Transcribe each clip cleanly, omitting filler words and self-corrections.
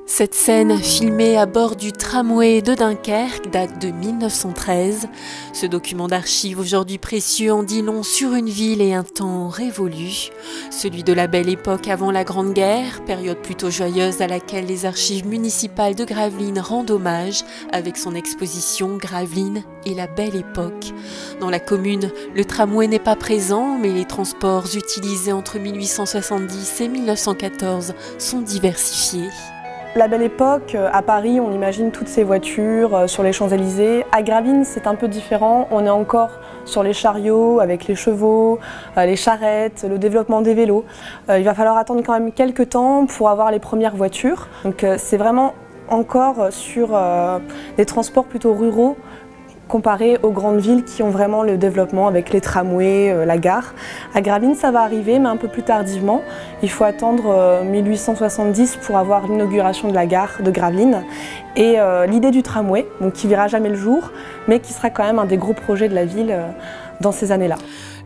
Cette scène, filmée à bord du tramway de Dunkerque, date de 1913. Ce document d'archives aujourd'hui précieux en dit long sur une ville et un temps révolu. Celui de la belle époque avant la Grande Guerre, période plutôt joyeuse à laquelle les archives municipales de Gravelines rendent hommage avec son exposition Gravelines et la belle époque. Dans la commune, le tramway n'est pas présent, mais les transports utilisés entre 1870 et 1914 sont diversifiés. La belle époque, à Paris, on imagine toutes ces voitures sur les Champs-Élysées. À Gravelines, c'est un peu différent. On est encore sur les chariots, avec les chevaux, les charrettes, le développement des vélos. Il va falloir attendre quand même quelques temps pour avoir les premières voitures. Donc c'est vraiment encore sur des transports plutôt ruraux, comparé aux grandes villes qui ont vraiment le développement avec les tramways, la gare. À Gravelines, ça va arriver, mais un peu plus tardivement. Il faut attendre 1870 pour avoir l'inauguration de la gare de Gravelines. Et l'idée du tramway, donc qui verra jamais le jour, mais qui sera quand même un des gros projets de la ville dans ces années-là.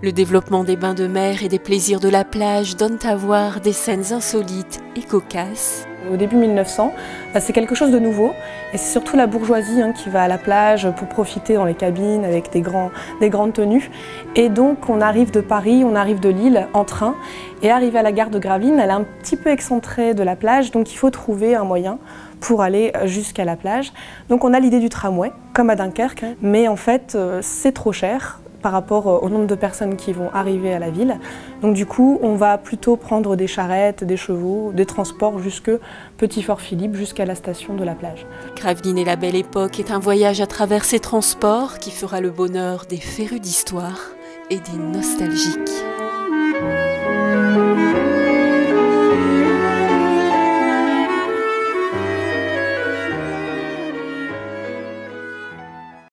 Le développement des bains de mer et des plaisirs de la plage donne à voir des scènes insolites et cocasses. Au début 1900, c'est quelque chose de nouveau et c'est surtout la bourgeoisie qui va à la plage pour profiter dans les cabines avec des grandes tenues. Et donc on arrive de Paris, on arrive de Lille en train et arrivé à la gare de Gravelines, elle est un petit peu excentrée de la plage, donc il faut trouver un moyen pour aller jusqu'à la plage. Donc on a l'idée du tramway, comme à Dunkerque, mais en fait c'est trop cher par rapport au nombre de personnes qui vont arriver à la ville. Donc du coup, on va plutôt prendre des charrettes, des chevaux, des transports jusque Petit-Fort-Philippe, jusqu'à la station de la plage. Gravelines et la belle époque est un voyage à travers ces transports qui fera le bonheur des férus d'histoire et des nostalgiques.